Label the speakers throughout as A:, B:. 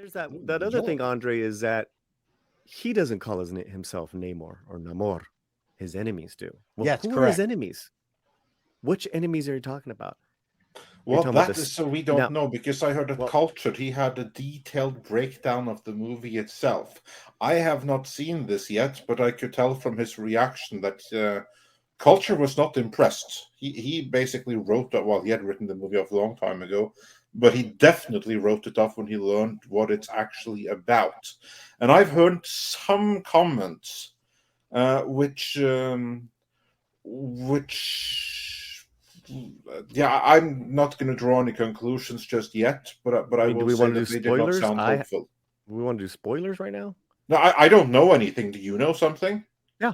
A: There's that other thing, Andre, is that he doesn't call himself Namor or Namor. His enemies do. Well,
B: Yes,
A: who are his
B: correct.
A: enemies? Which enemies are you talking about? Are you
C: Well,
A: talking about
C: that
A: this
C: is so we don't
A: now?
C: know because I heard that
A: Well,
C: Culture he had a detailed breakdown of the movie itself. I have not seen this yet, but I could tell from his reaction that Culture was not impressed. He basically wrote that. Well, he had written the movie off a long time ago, but he definitely wrote it off when he learned what it's actually about. And I've heard some comments, which yeah, I'm not going to draw any conclusions just yet, but
A: I
C: I
A: mean, do
C: will
A: we
C: say
A: want to do
C: that they did not
A: spoilers?
C: sound hopeful.
A: We want to do spoilers right now?
C: No, I don't know anything. Do you know something?
A: Yeah.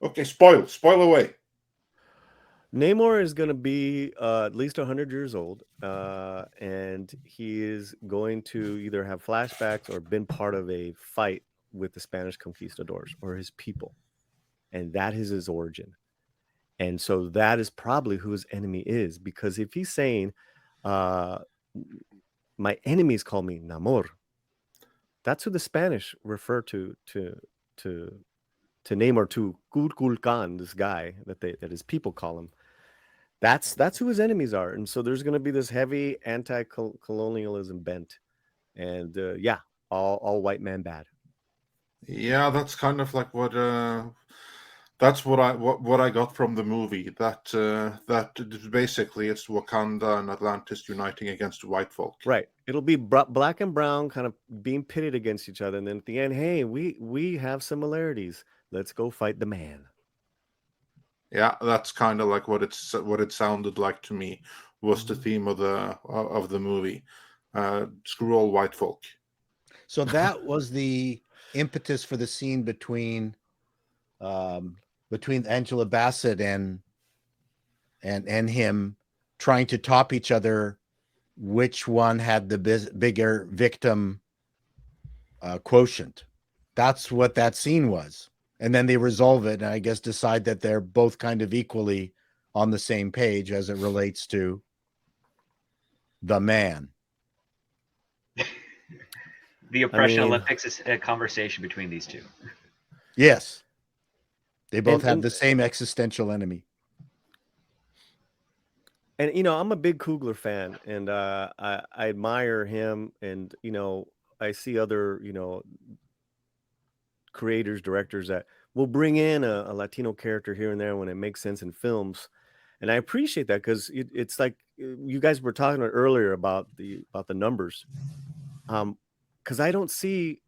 C: Okay, spoil away.
A: Namor is going to be at least 100 years old, and he is going to either have flashbacks or been part of a fight with the Spanish conquistadors or his people, and that is his origin. And so that is probably who his enemy is, because if he's saying, uh, "My enemies call me Namor," that's who the Spanish refer to Namor, to Kukulkan, this guy that his people call him. That's who his enemies are, and so there's going to be this heavy anti-colonialism bent, and yeah, all white man bad.
C: Yeah, that's kind of like what that's what I got from the movie. That basically it's Wakanda and Atlantis uniting against white folk.
A: Right. It'll be black and brown kind of being pitted against each other, and then at the end, hey, we have similarities. Let's go fight the man.
C: Yeah, that's kind of like what it sounded like to me was the theme of the movie. Screw all white folk.
B: So that was the impetus for the scene between Angela Bassett and him trying to top each other, which one had the bigger victim quotient. That's what that scene was. And then they resolve it and I guess decide that they're both kind of equally on the same page as it relates to the man.
D: The Oppression Olympics is a conversation between these two.
B: Yes. They both have the same existential enemy.
A: And I'm a big Coogler fan, and I admire him, and I see other creators, directors that will bring in a Latino character here and there when it makes sense in films, and I appreciate that because it's like you guys were talking earlier about the numbers, because I don't see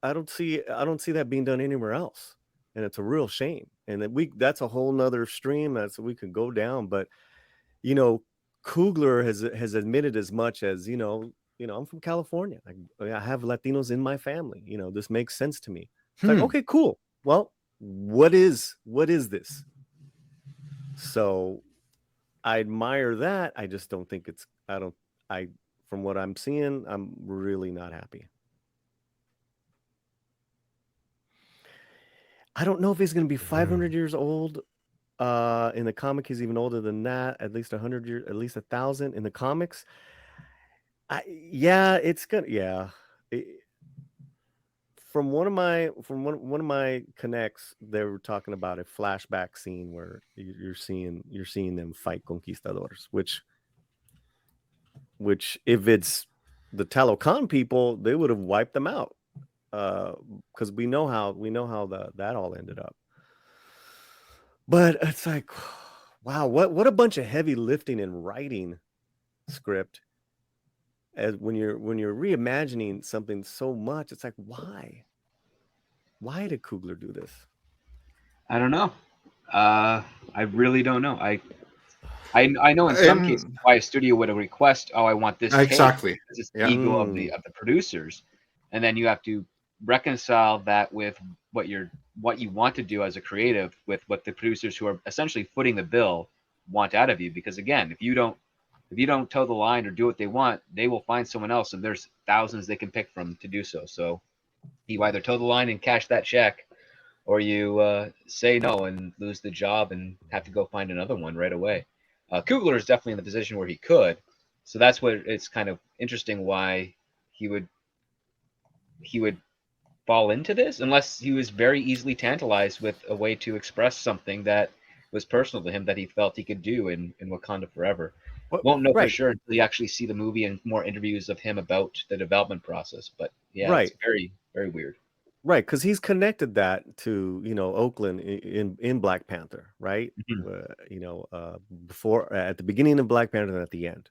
A: that being done anywhere else, and it's a real shame. And that's a whole nother stream we could go down, but Coogler has admitted as much as I'm from California. I have Latinos in my family. This makes sense to me. It's like, okay, cool. Well, what is this? So I admire that. I just don't think from what I'm seeing, I'm really not happy. I don't know if he's going to be 500 years old. In the comic, he's even older than that. At least 100 years, at least 1,000 in the comics. It's gonna. Yeah, from one of my connects, they were talking about a flashback scene where you're seeing them fight conquistadors, which if it's the Talocan people, they would have wiped them out, because we know how that all ended up. But it's like, wow, what a bunch of heavy lifting and writing script. As when you're reimagining something so much, it's like, why did Coogler do this?
D: I don't know. I really don't know. I know in some cases why a studio would request, I want this
C: exactly.
D: Take. It's the ego of the producers, and then you have to reconcile that with what you want to do as a creative with what the producers who are essentially footing the bill want out of you. Because again, if you don't toe the line or do what they want, they will find someone else, and there's thousands they can pick from to do so. So you either toe the line and cash that check, or you say no and lose the job and have to go find another one right away. Coogler is definitely in the position where he could, so that's what it's kind of interesting why he would he would fall into this unless he was very easily tantalized with a way to express something that was personal to him that he felt he could do in Wakanda Forever. Won't know for
A: Right,
D: sure until you actually see the movie and more interviews of him about the development process. But yeah, it's
A: right,
D: very, very weird.
A: right, because he's connected that to Oakland in Black Panther, right?
D: Mhm.
A: Before at the beginning of Black Panther and at the end,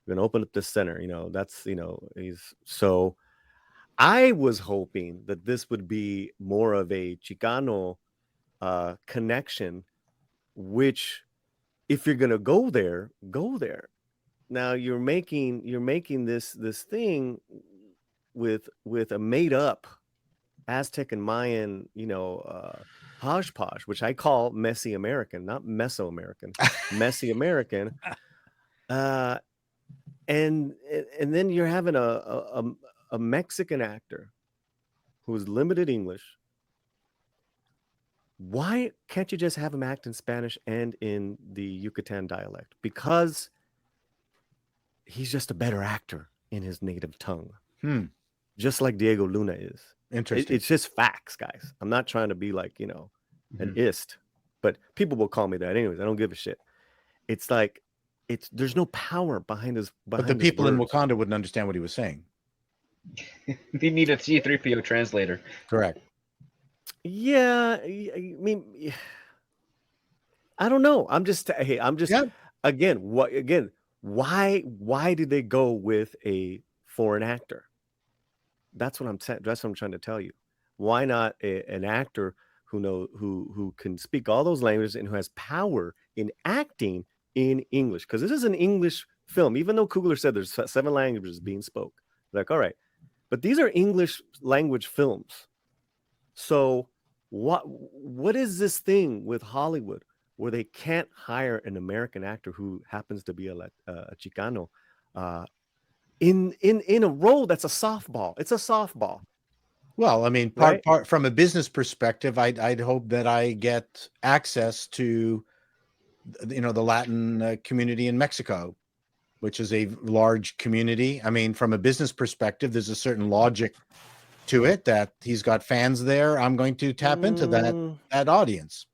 A: we're gonna open up the center. That's he's so. I was hoping that this would be more of a Chicano connection, which if you're gonna go there, go there. Now you're making this thing with a made up Aztec and Mayan, hodgepodge, which I call messy American, not Mesoamerican, messy American. Uh, and then you're having a Mexican actor who's limited English. Why can't you just have him act in Spanish and in the Yucatan dialect? Because he's just a better actor in his native tongue, just like Diego Luna is.
B: Interesting.
A: It's just facts, guys. I'm not trying to be like, an ist, but people will call me that anyways. I don't give a shit. It's like, there's no power behind his
B: But the
A: his
B: people in
A: words.
B: Wakanda wouldn't understand what he was saying.
D: You need a C3PO translator.
B: Correct.
A: Yeah, I mean, I don't know. I'm just
B: Yeah.
A: again, why did they go with a foreign actor? That's what I'm saying. That's what I'm trying to tell you. Why not an actor who can speak all those languages and who has power in acting in English? Because this is an English film, even though Kugler said there's 7 languages being spoke. Like, all right, but these are English language films. So what is this thing with Hollywood where they can't hire an American actor who happens to be a Chicano in a role that's a softball? It's a softball.
B: Well, I mean,
A: Right.
B: part from a business perspective, I'd hope that I get access to, the Latin community in Mexico, which is a large community. I mean, from a business perspective, there's a certain logic to it that he's got fans there. I'm going to tap into that audience.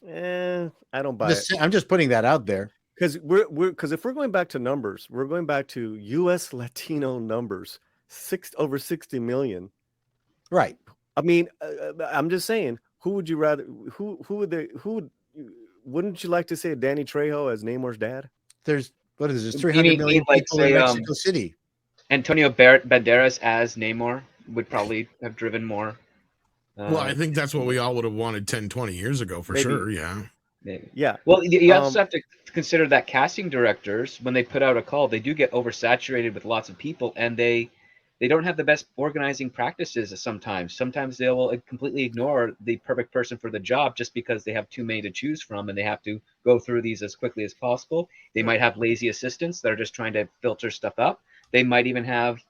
A: I don't buy it.
B: I'm just putting that out there.
A: Because because if we're going back to numbers, we're going back to U.S. Latino numbers, over 60 million.
B: Right.
A: I mean, I'm just saying, who would you rather? Wouldn't you like to say Danny Trejo as Namor's dad?
B: There's 300
D: You
B: million
D: mean like,
B: people in
D: say,
B: Mexico City.
D: Antonio Banderas as Namor would probably have driven more.
E: Well, I think that's what we all would have wanted 10, 20 years ago for
A: Maybe.
E: sure. Yeah.
D: Maybe.
A: Yeah.
D: Well, you also have to consider that casting directors, when they put out a call, they do get oversaturated with lots of people, and they don't have the best organizing practices sometimes. Sometimes they will completely ignore the perfect person for the job just because they have too many to choose from, and they have to go through these as quickly as possible. They might have lazy assistants that are just trying to filter stuff up. They might even have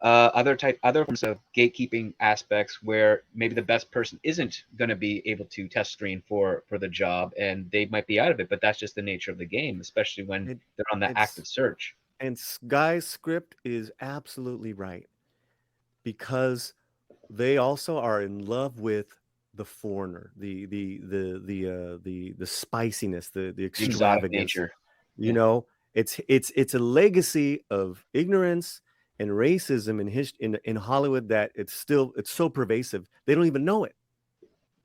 D: other forms of gatekeeping aspects where maybe the best person isn't going to be able to test screen for the job, and they might be out of it. But that's just the nature of the game, especially when they're on that active search.
A: And Guy's script is absolutely right, because they also are in love with the foreigner, the spiciness, the
D: Exotic
A: extravagance.
D: nature.
A: It's a legacy of ignorance and racism in Hollywood that it's so pervasive they don't even know it.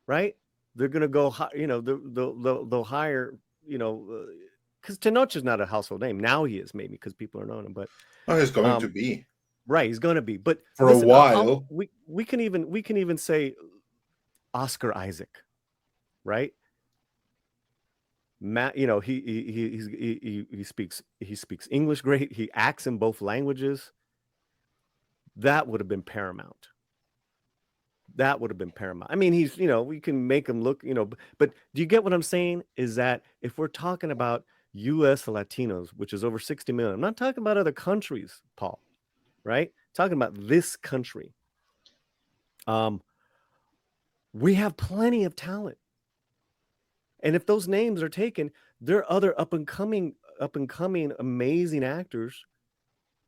A: Right? They're gonna go, they'll hire, because Tenoch is not a household name now. He is, maybe because people are knowing him, but
C: he's going to be.
A: Right, he's going to be. But
C: for a while,
A: we can even say Oscar Isaac, right? Matt, he speaks English great. He acts in both languages. That would have been paramount. I mean, we can make him look, but do you get what I'm saying? Is that if we're talking about U.S. Latinos, which is over 60 million, I'm not talking about other countries, Paul, right? Talking about this country. We have plenty of talent. And if those names are taken, there are other up and coming amazing actors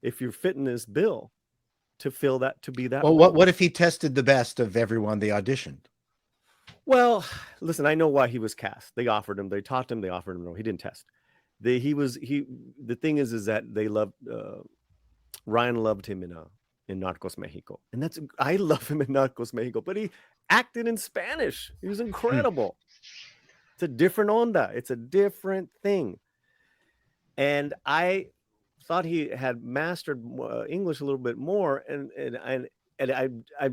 A: if you're fitting this bill. to feel that, to be that
B: Well,
A: role.
B: what if he tested the best of everyone they auditioned?
A: Well, listen, I know why he was cast. They offered him, they taught him, they offered him. No, he didn't test. The thing is that they loved Ryan loved him in Narcos Mexico, and I love him in Narcos Mexico, but he acted in Spanish. He was incredible. It's a different onda. It's a different thing, and I thought he had mastered English a little bit more, and I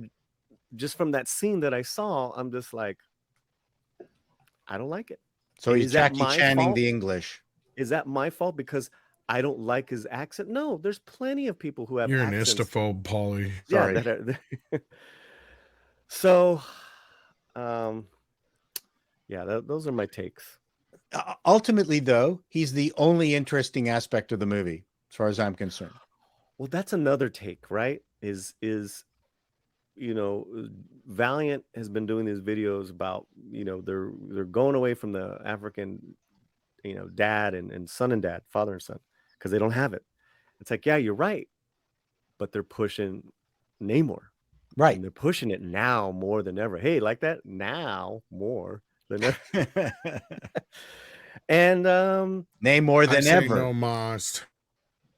A: just from that scene that I saw, I'm just like, I don't like it.
B: So he's
A: Is that
B: Jackie
A: my
B: Channing
A: fault?
B: the English.
A: Is that my fault because I don't like his accent? No, there's plenty of people who have
E: You're an
A: accents.
E: istaphobe, Paulie.
A: Yeah,
B: Sorry.
A: that are so. Yeah, those are my takes.
B: Ultimately, though, he's the only interesting aspect of the movie, as far as I'm concerned.
A: Well, that's another take, right? Valiant has been doing these videos about, they're going away from the African, dad and son and dad, father and son, because they don't have it. It's like, yeah, you're right, but they're pushing Namor,
B: Right.
A: and they're pushing it now more than ever. Hey, like that now more than ever. And
B: Name more than
E: I say
B: ever.
E: no mas.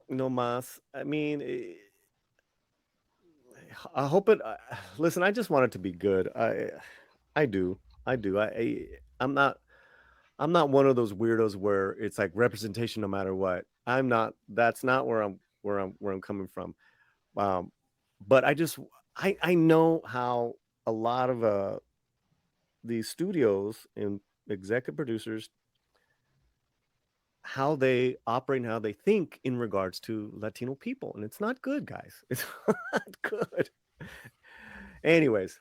A: no mas. I mean, I hope it. Listen, I just want it to be good. I do. I'm not. I'm not one of those weirdos where it's like representation no matter what. I'm not. That's not where I'm coming from. But I know how a lot of these studios and executive producers, how they operate and how they think in regards to Latino people, and it's not good, guys. It's not good. Anyways,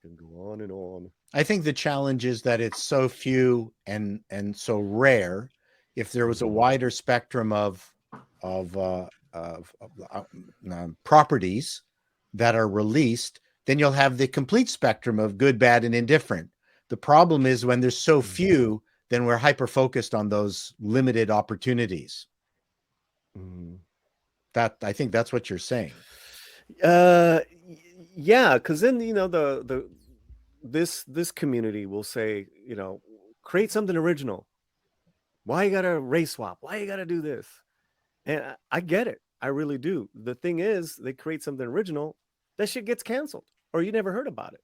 A: can go on and on.
B: I think the challenge is that it's so few and so rare. If there was a wider spectrum of properties that are released, then you'll have the complete spectrum of good, bad, and indifferent. The problem is when there's so few, then we're hyper focused on those limited opportunities. That I think that's what you're saying.
A: Yeah, because then this community will say, create something original. Why you gotta race swap? Why you gotta do this? And I get it. I really do. The thing is, they create something original, that shit gets canceled, or you never heard about it.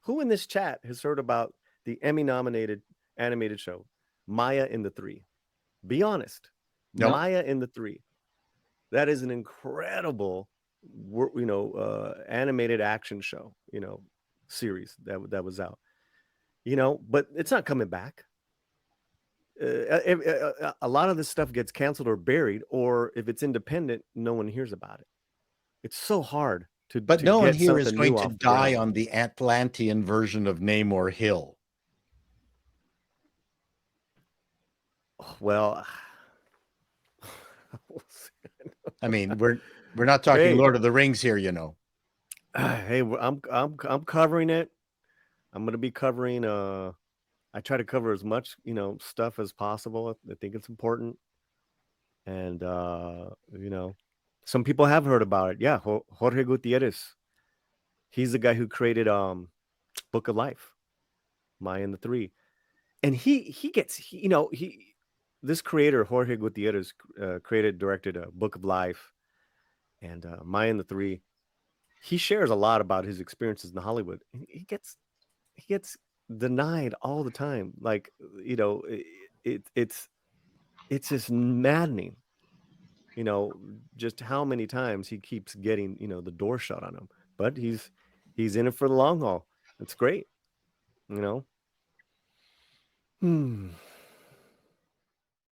A: Who in this chat has heard about the Emmy-nominated animated show, Maya and the Three? Be honest.
B: Nope.
A: Maya and the Three. That is an incredible, animated action show, series that was out. But it's not coming back. A lot of this stuff gets canceled or buried, or if it's independent, no one hears about it. It's so hard
B: But
A: to
B: no one
A: get
B: here is
A: something
B: going
A: new
B: to
A: off the
B: die
A: ground.
B: on the Atlantean version of Namor Hill.
A: Well,
B: I mean, we're not talking
A: Hey.
B: Lord of the Rings here, you know.
A: hey, I'm covering it. I'm gonna be covering. I try to cover as much stuff as possible. I think it's important, and some people have heard about it. Yeah, Jorge Gutierrez. He's the guy who created Book of Life, Maya and the Three, and this creator Jorge Gutierrez directed a Book of Life and Maya and the Three. He shares a lot about his experiences in Hollywood. He gets denied all the time. Like, it's just maddening. Just how many times he keeps getting the door shut on him. But he's in it for the long haul. It's great.